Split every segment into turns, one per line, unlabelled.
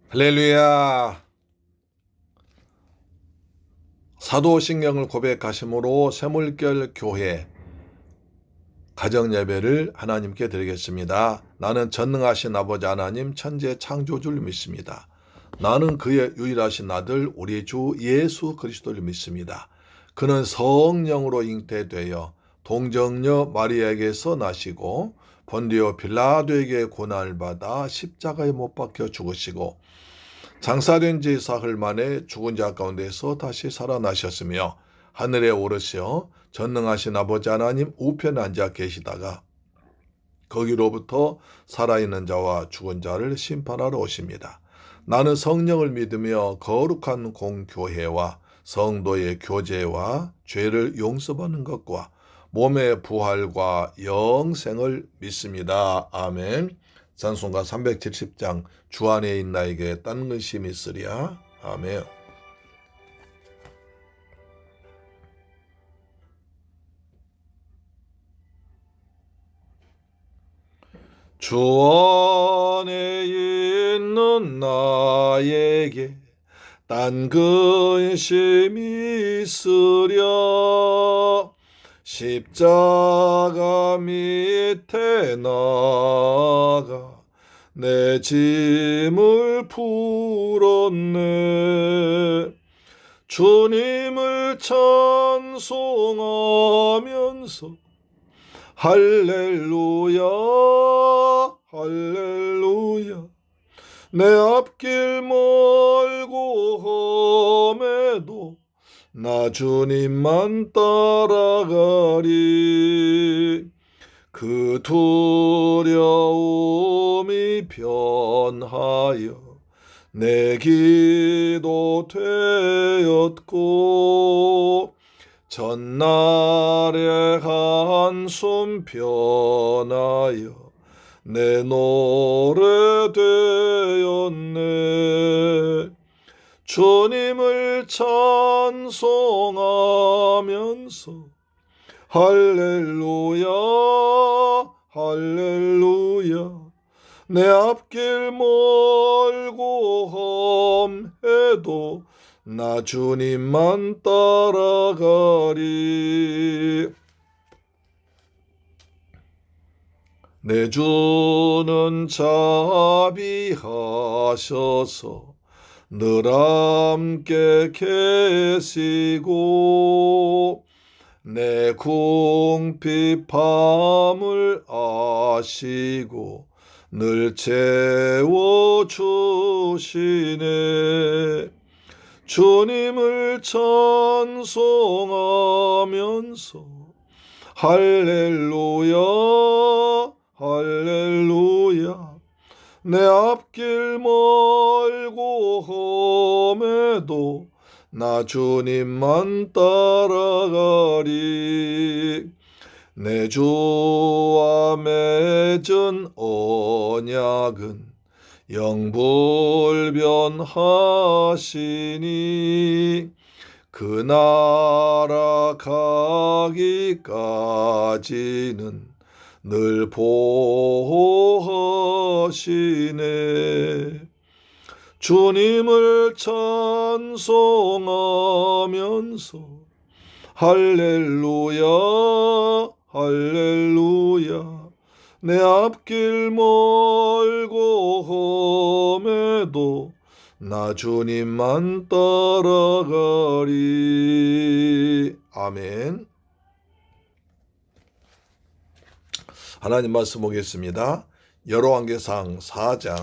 할렐루야. 사도신경을 고백하심으로 새물결 교회 가정예배를 하나님께 드리겠습니다. 나는 전능하신 아버지 하나님 천재 창조주를 믿습니다. 나는 그의 유일하신 아들 우리 주 예수 그리스도를 믿습니다. 그는 성령으로 잉태되어 동정녀 마리아에게서 나시고 본디오 빌라도에게 고난을 받아 십자가에 못 박혀 죽으시고 장사된 지 사흘 만에 죽은 자 가운데서 다시 살아나셨으며 하늘에 오르시어 전능하신 아버지 하나님 우편에 앉아 계시다가 거기로부터 살아있는 자와 죽은 자를 심판하러 오십니다. 나는 성령을 믿으며 거룩한 공교회와 성도의 교제와 죄를 용서받는 것과 몸의 부활과 영생을 믿습니다. 아멘. 찬송가 370장 주 안에 있는 나에게 딴 근심이 있으랴. 아멘. 주 안에 있는 나에게 딴 근심이 있으랴. 십자가 밑에 나가 내 짐을 풀었네. 주님을 찬송하면서 할렐루야 할렐루야 내 앞길 멀고 험해도 나 주님만 따라가리. 그 두려움이 변하여 내 기도 되었고 전날의 한숨 변하여 내 노래 되었네. 주님을 찬송하면서 할렐루야 할렐루야 내 앞길 멀고 험해도 나 주님만 따라가리. 내 주는 자비하셔서 늘 함께 계시고 내 궁핍함을 아시고 늘 채워주시네. 주님을 찬송하면서 할렐루야 할렐루야 내 앞길 멀고 험해도 나 주님만 따라가리. 내 주와 맺은 언약은 영불변하시니 그 나라 가기까지는 늘 보호하시네. 주님을 찬송하면서 할렐루야 할렐루야 내 앞길 멀고 험해도 나 주님만 따라가리. 아멘. 하나님 말씀 보겠습니다. 열왕기상 4장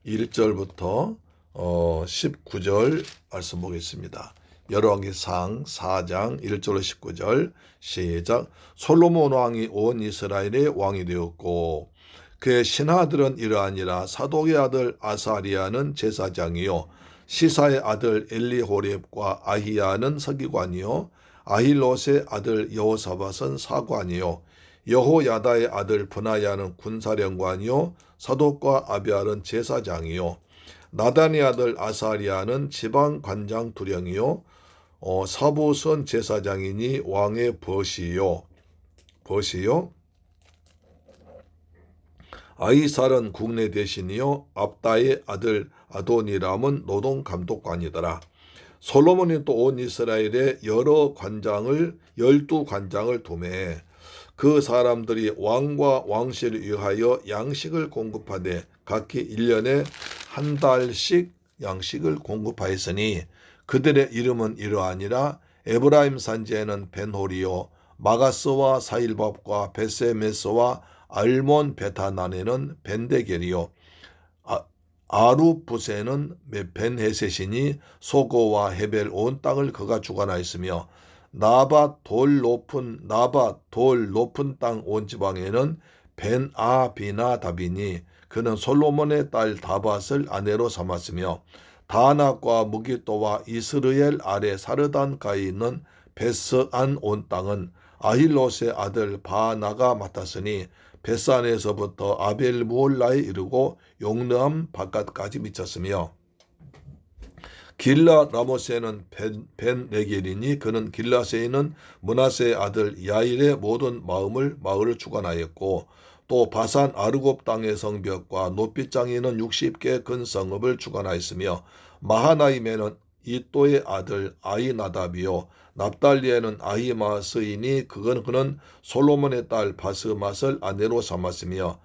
1절부터 19절 말씀 보겠습니다. 열왕기상 4장 1절로 19절 시작. 솔로몬 왕이 온 이스라엘의 왕이 되었고 그의 신하들은 이러하니라. 사독의 아들 아사리아는 제사장이요 시사의 아들 엘리호렙과 아히야는 서기관이요 아힐롯의 아들 여호사밧은 사관이요 여호야다의 아들 브나야는 군사령관이요 사독과 아비알은 제사장이요 나단의 아들 아사리아는 지방관장 두령이요 사부선 제사장이니 왕의 벗이요 아이살은 국내 대신이요 압다의 아들 아도니람은 노동 감독관이더라. 솔로몬이 또 온 이스라엘에 여러 관장을 12관장을 두매 그 사람들이 왕과 왕실을 위하여 양식을 공급하되 각기 1년에 한 달씩 양식을 공급하였으니 그들의 이름은 이러하니라. 에브라임 산지에는 벤호리요 마가스와 사일밥과 베세메스와 알몬 베타난에는 벤데겔이요 아루부세는 벤헤셋이니 소고와 헤벨 온 땅을 그가 주관하였으며 나밧 돌 높은 땅 온 지방에는 벤아비나답이니 그는 솔로몬의 딸 다밧을 아내로 삼았으며 다낙과 무기또와 이스르엘 아래 사르단가에 있는 베스안 온 땅은 아힐롯의 아들 바나가 맡았으니 베산에서부터 아벨무올라에 이르고 용르암 바깥까지 미쳤으며 길라 라모스에는 벤레겔이니 그는 길라스에 있는 므낫세의 아들 야일의 모든 마을을 주관하였고 또 바산 아르곱 땅의 성벽과 높이장에 있는 60개 근 성읍을 주관하였으며 마하나임에는 이또의 아들 아이나답이요 납달리에는 아히마스이니 그는 솔로몬의 딸 바스맛을 아내로 삼았으며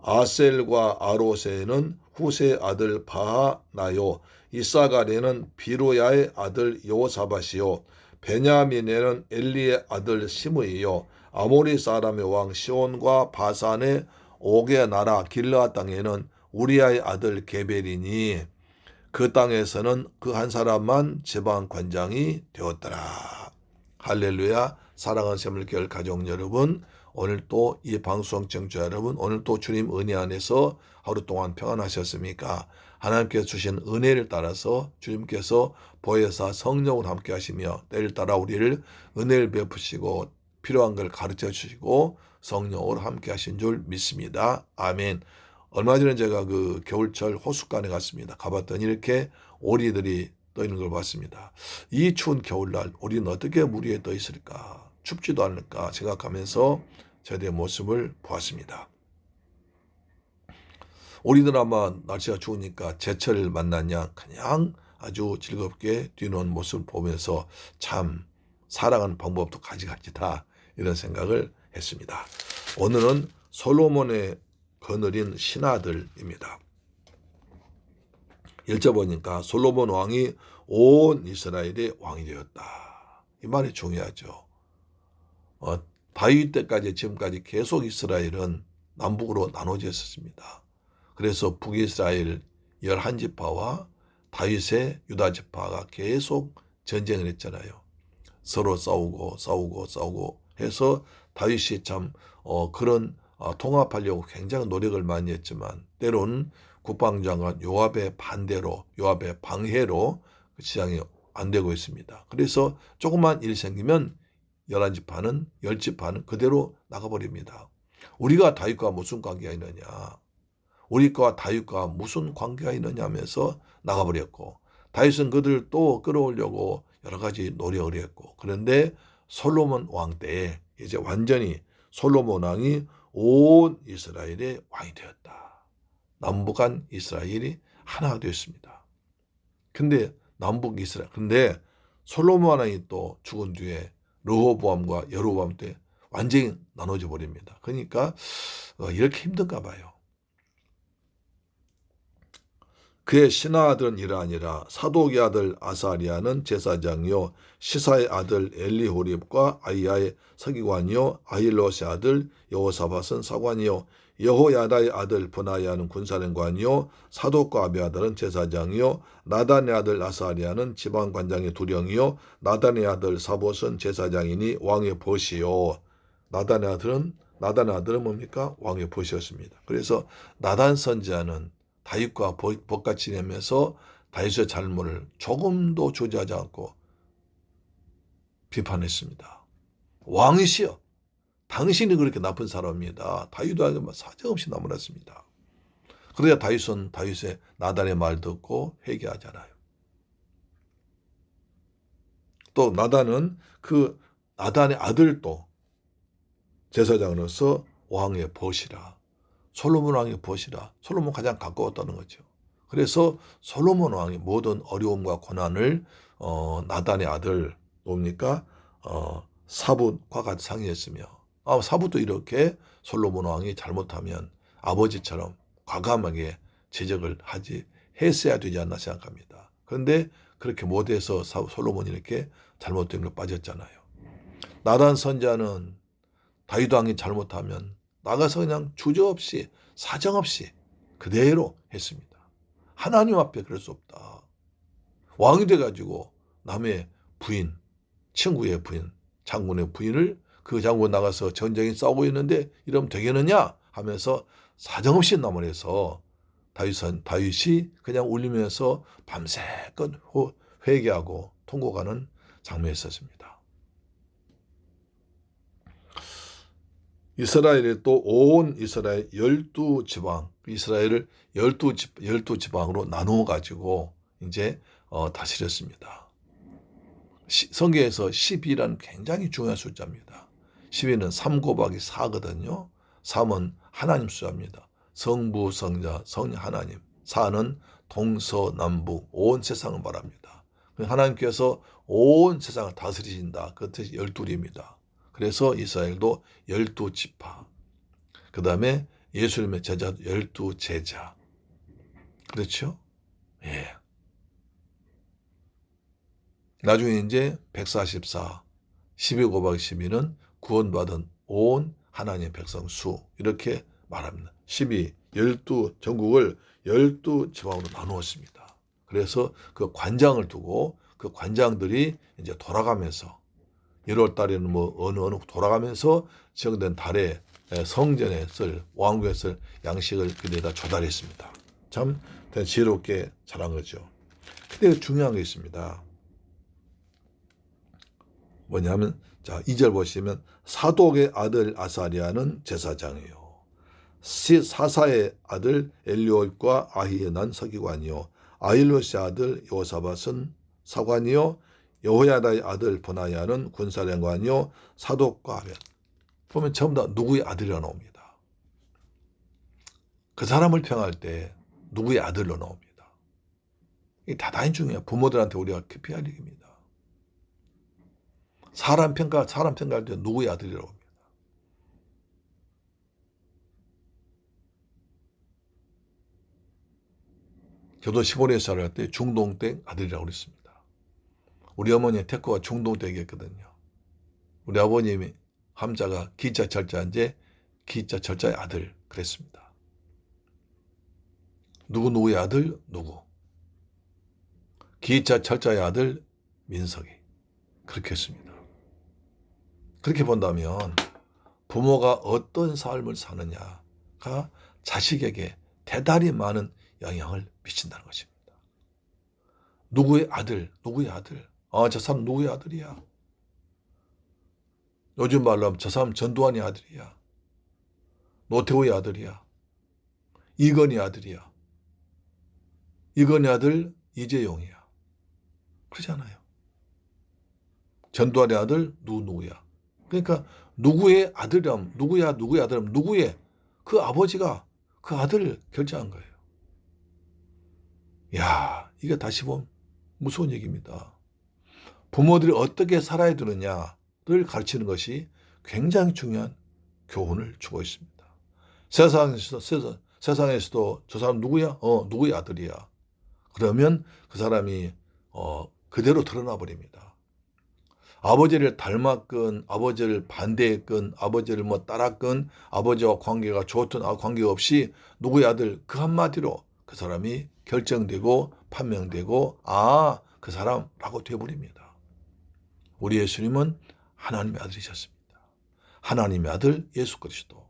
아셀과 아로세는 후세의 아들 바하나요 이사갈에는 비로야의 아들 요사밧이요 베냐민에는 엘리의 아들 시므이요 아모리 사람의 왕 시온과 바산의 옥의 나라 길르앗 땅에는 우리아의 아들 게벨이니 그 땅에서는 그 한 사람만 제방 관장이 되었더라. 할렐루야. 사랑하는 새물교회 가족 여러분, 오늘 또 이 방송 청취자 여러분, 오늘 또 주님 은혜 안에서 하루 동안 평안하셨습니까? 하나님께서 주신 은혜를 따라서 주님께서 보혜사 성령을 함께 하시며 때를 따라 우리를 은혜를 베푸시고 필요한 걸 가르쳐 주시고 성령으로 함께 하신 줄 믿습니다. 아멘. 얼마 전에 제가 그 겨울철 호숫가에 갔습니다. 가봤더니 이렇게 오리들이 떠 있는 걸 봤습니다. 이 추운 겨울날 오리는 어떻게 물 위에 떠 있을까? 춥지도 않을까 생각하면서 저의 모습을 보았습니다. 오리들 아마 날씨가 추우니까 제철을 만났냐 그냥 아주 즐겁게 뛰노는 모습을 보면서 참 사랑하는 방법도 가지가지다 이런 생각을 했습니다. 오늘은 솔로몬의 거느린 신하들입니다. 1절 보니까 솔로몬 왕이 온 이스라엘의 왕이 되었다. 이 말이 중요하죠. 다윗 때까지 지금까지 계속 이스라엘은 남북으로 나눠져 있었습니다. 그래서 북이스라엘 11지파와 다윗의 유다지파가 계속 전쟁을 했잖아요. 서로 싸우고 해서 다윗이 참 그런 통합하려고 굉장히 노력을 많이 했지만 때로는 국방장관 요압의 반대로 요압의 방해로 지향이 안 되고 있습니다. 그래서 조그만 일이 생기면 11지파는 10지파는 그대로 나가버립니다. 우리가 다윗과 무슨 관계가 있느냐 우리과 다윗과 무슨 관계가 있느냐 하면서 나가버렸고 다윗은 그들을 또 끌어오려고 여러 가지 노력을 했고 그런데 솔로몬 왕 때에 이제 완전히 솔로몬 왕이 온 이스라엘의 왕이 되었다. 남북한 이스라엘이 하나가 되었습니다. 근데 남북 이스라엘 근데 솔로몬 왕이 또 죽은 뒤에 르호보암과 여로보암 때 완전히 나눠져 버립니다. 그러니까 이렇게 힘든가 봐요. 그의 신하들은 이러하니라. 사독의 아들 아사리아는 제사장이요 시사의 아들 엘리호립과 아이야의 서기관이요 아힐롯의 아들 여호사밧은 사관이요 여호야다의 아들 브나야는 군사령관이요 사독과 아비아달은 제사장이요 나단의 아들 아사리아는 지방관장의 두령이요 나단의 아들 사봇은 제사장이니 왕의 벗이요 나단의 아들은 뭡니까? 왕의 벗이었습니다. 그래서 나단 선지자는 다윗과 벗같이 내면서 다윗의 잘못을 조금도 조지하지 않고 비판했습니다. 왕이시여 당신이 그렇게 나쁜 사람입니다. 다윗에게 사정없이 나무랐습니다. 그래야 다윗은 다윗의 나단의 말 듣고 회개하잖아요. 또 나단은 그 나단의 아들도 제사장으로서 왕의 벗이라 솔로몬 왕이 보시라. 솔로몬 가장 가까웠다는 거죠. 그래서 솔로몬 왕이 모든 어려움과 고난을 나단의 아들 뭡니까? 사붓과 같이 상의했으며 사붓도 이렇게 솔로몬 왕이 잘못하면 아버지처럼 과감하게 제적을 했어야 되지 않나 생각합니다. 그런데 그렇게 못해서 솔로몬이 이렇게 잘못된 걸 빠졌잖아요. 나단 선지자는 다윗 왕이 잘못하면 나가서 그냥 주저없이 사정없이 그대로 했습니다. 하나님 앞에 그럴 수 없다. 왕이 돼가지고 남의 부인, 친구의 부인, 장군의 부인을 그 장군 나가서 전쟁이 싸우고 있는데 이러면 되겠느냐 하면서 사정없이 나무래서 다윗이 그냥 울리면서 밤새껏 회개하고 통곡하는 장면이 있었습니다. 이스라엘이 또 온 이스라엘 12지방, 이스라엘을 12지방으로 나누어 가지고 이제 다스렸습니다. 성경에서 12라는 굉장히 중요한 숫자입니다. 12는 3 곱하기 4거든요. 3은 하나님 숫자입니다. 성부, 성자, 성령 하나님. 4는 동서남북 온 세상을 말합니다. 하나님께서 온 세상을 다스리신다. 그 뜻이 12입니다. 그래서 이스라엘도 12지파. 그 다음에 예수님의 제자 12제자. 그렇죠? 예. 나중에 이제 144, 12 곱하기 12는 구원받은 온 하나님의 백성 수. 이렇게 말합니다. 12, 전국을 12지방으로 나누었습니다. 그래서 그 관장을 두고 그 관장들이 이제 돌아가면서 1월 달에는 어느 돌아가면서 지정된 달에 성전에 쓸 왕궁에 쓸 양식을 그들에다 조달했습니다. 참 지혜롭게 잘한 거죠. 근데 중요한 게 있습니다. 뭐냐면 자 2절 보시면 사독의 아들 아사리아는 제사장이요. 사사의 아들 엘리옷과 아히의 난 서기관이요. 아힐롯의 아들 요사밧은 사관이요. 여호야다의 아들 보나야는 군사령관이요. 사독과 아벤. 보면 전부 다 누구의 아들이라 나옵니다. 그 사람을 평할 때 누구의 아들로 나옵니다. 이게 대단히 중요해요. 부모들한테 우리가 깊이 할 얘기입니다. 사람 평가할 때 누구의 아들이라고 합니다. 저도 시골에 살할 때 중동댁 아들이라고 그랬습니다. 우리 어머니 태코가 중동댁이었거든요. 우리 아버님이 함자가 기자 철자인데 기자 철자의 아들 그랬습니다. 누구의 아들? 누구. 기자 철자의 아들 민석이. 그렇게 했습니다. 그렇게 본다면 부모가 어떤 삶을 사느냐가 자식에게 대단히 많은 영향을 미친다는 것입니다. 누구의 아들? 저 사람 누구의 아들이야? 요즘 말로 하면 저 사람 전두환의 아들이야. 노태우의 아들이야. 이건희 아들이야. 이건희 아들 이재용이야. 그러잖아요. 전두환의 아들 누구야. 그러니까 누구의 아들이라면 누구의 아들이라면 누구의 그 아버지가 그 아들을 결정한 거예요. 야, 이게 다시 보면 무서운 얘기입니다. 부모들이 어떻게 살아야 되느냐를 가르치는 것이 굉장히 중요한 교훈을 주고 있습니다. 세상에서도 저 사람 누구야? 누구의 아들이야. 그러면 그 사람이 그대로 드러나 버립니다. 아버지를 닮았건 아버지를 반대했건 아버지를 따랐건 아버지와 관계가 좋든 관계가 없이 누구의 아들 그 한마디로 그 사람이 결정되고 판명되고 그 사람라고 되어버립니다. 우리 예수님은 하나님의 아들이셨습니다. 하나님의 아들 예수 그리스도.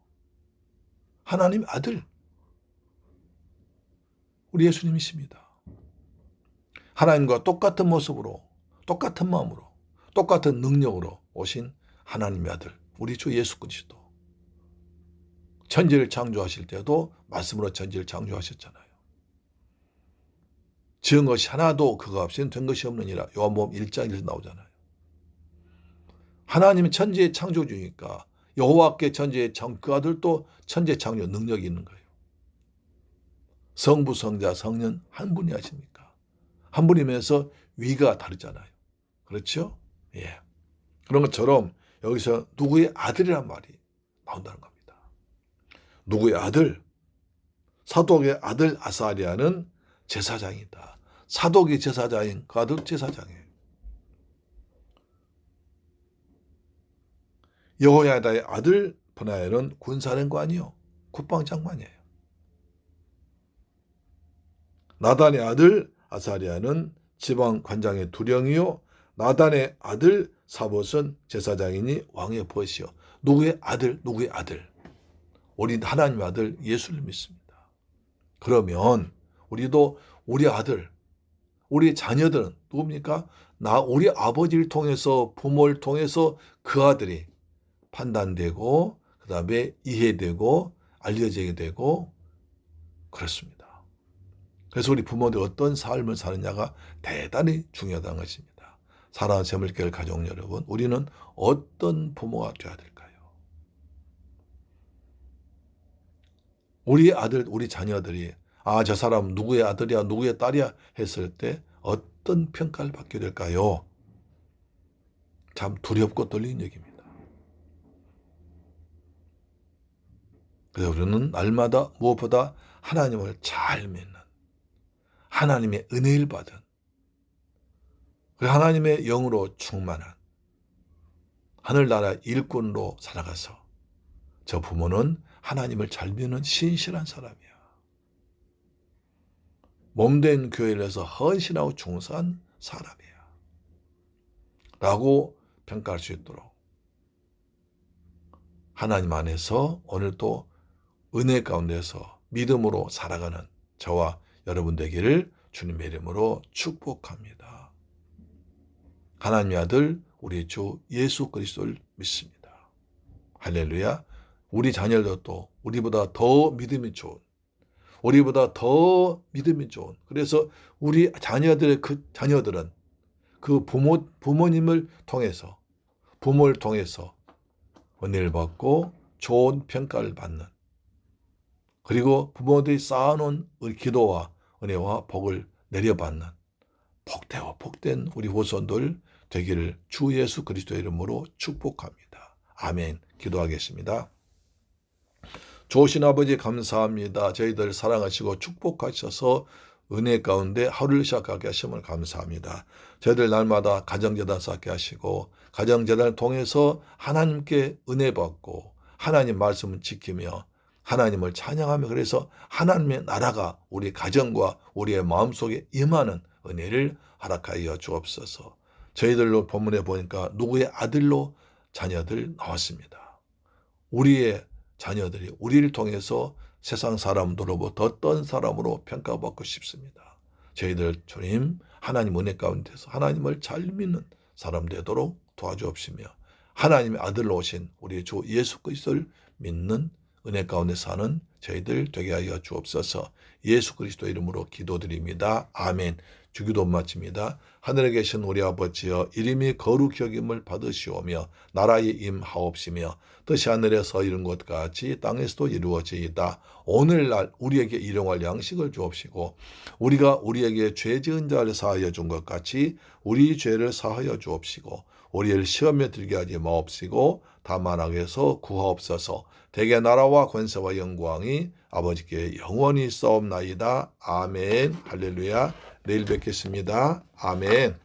하나님의 아들 우리 예수님이십니다. 하나님과 똑같은 모습으로 똑같은 마음으로 똑같은 능력으로 오신 하나님의 아들 우리 주 예수 그리스도. 천지를 창조하실 때도 말씀으로 천지를 창조하셨잖아요. 지은 것이 하나도 그가 없이는 된 것이 없느니라. 요한복음 1장 1절 나오잖아요. 하나님은 천지의 창조주니까 여호와께 그 아들도 천재창조 능력이 있는 거예요. 성부, 성자, 성령 한 분이 하십니까? 한 분이면서 위가 다르잖아요. 그렇죠? 예. 그런 것처럼 여기서 누구의 아들이란 말이 나온다는 겁니다. 누구의 아들? 사독의 아들 아사리아는 제사장이다. 사독이 제사장인 그 아들 제사장이에요. 여호야다의 아들 브나엘은 군사령관이요, 국방장관이에요. 나단의 아들 아사리아는 지방관장의 두령이요, 나단의 아들 사봇은 제사장이니 왕의 벗이요. 누구의 아들? 누구의 아들? 우리 하나님의 아들 예수를 믿습니다. 그러면 우리도 우리 아들, 우리 자녀들은 누굽니까? 우리 아버지를 통해서, 부모를 통해서 그 아들이 판단되고 그 다음에 이해되고 알려지게 되고 그렇습니다. 그래서 우리 부모들 어떤 삶을 사느냐가 대단히 중요하다는 것입니다. 사랑하는 재물교회 가족 여러분, 우리는 어떤 부모가 되어야 될까요? 우리 아들, 우리 자녀들이 저 사람 누구의 아들이야, 누구의 딸이야 했을 때 어떤 평가를 받게 될까요? 참 두렵고 떨리는 얘기입니다. 그래서 우리는 날마다 무엇보다 하나님을 잘 믿는, 하나님의 은혜를 받은, 하나님의 영으로 충만한 하늘나라 일꾼으로 살아가서 저 부모는 하나님을 잘 믿는 신실한 사람이야. 몸된 교회를 해서 헌신하고 중사한 사람이야. 라고 평가할 수 있도록 하나님 안에서 오늘도 은혜 가운데서 믿음으로 살아가는 저와 여러분 되기를 주님의 이름으로 축복합니다. 하나님의 아들 우리 주 예수 그리스도를 믿습니다. 할렐루야. 우리 자녀들도 우리보다 더 믿음이 좋은, 그래서 우리 자녀들은 그 부모님을 통해서, 부모를 통해서 은혜를 받고 좋은 평가를 받는, 그리고 부모들이 쌓아놓은 우리 기도와 은혜와 복을 내려받는 복된 우리 후손들 되기를 주 예수 그리스도의 이름으로 축복합니다. 아멘. 기도하겠습니다. 좋으신 아버지 감사합니다. 저희들 사랑하시고 축복하셔서 은혜 가운데 하루를 시작하게 하심을 감사합니다. 저희들 날마다 가정재단 쌓게 하시고 가정재단을 통해서 하나님께 은혜 받고 하나님 말씀을 지키며 하나님을 찬양하며, 그래서 하나님의 나라가 우리 가정과 우리의 마음속에 임하는 은혜를 허락하여 주옵소서. 저희들로 본문에 보니까 누구의 아들로 자녀들 나왔습니다. 우리의 자녀들이 우리를 통해서 세상 사람들로부터 어떤 사람으로 평가받고 싶습니다. 저희들 주님 하나님 은혜 가운데서 하나님을 잘 믿는 사람 되도록 도와주옵시며 하나님의 아들로 오신 우리 주 예수 그리스도를 믿는 은혜 가운데 사는 저희들 되게 하여 주옵소서. 예수 그리스도 이름으로 기도드립니다. 아멘. 주기도 마칩니다. 하늘에 계신 우리 아버지여, 이름이 거룩히 여김을 받으시오며 나라에 임하옵시며 뜻이 하늘에서 이룬 것 같이 땅에서도 이루어지이다. 오늘날 우리에게 일용할 양식을 주옵시고 우리가 우리에게 죄 지은 자를 사하여 준 것 같이 우리 죄를 사하여 주옵시고 우리를 시험에 들게 하지 마옵시고 다만 악에서 구하옵소서. 대개 나라와 권세와 영광이 아버지께 영원히 있사옵나이다. 아멘. 할렐루야. 내일 뵙겠습니다. 아멘.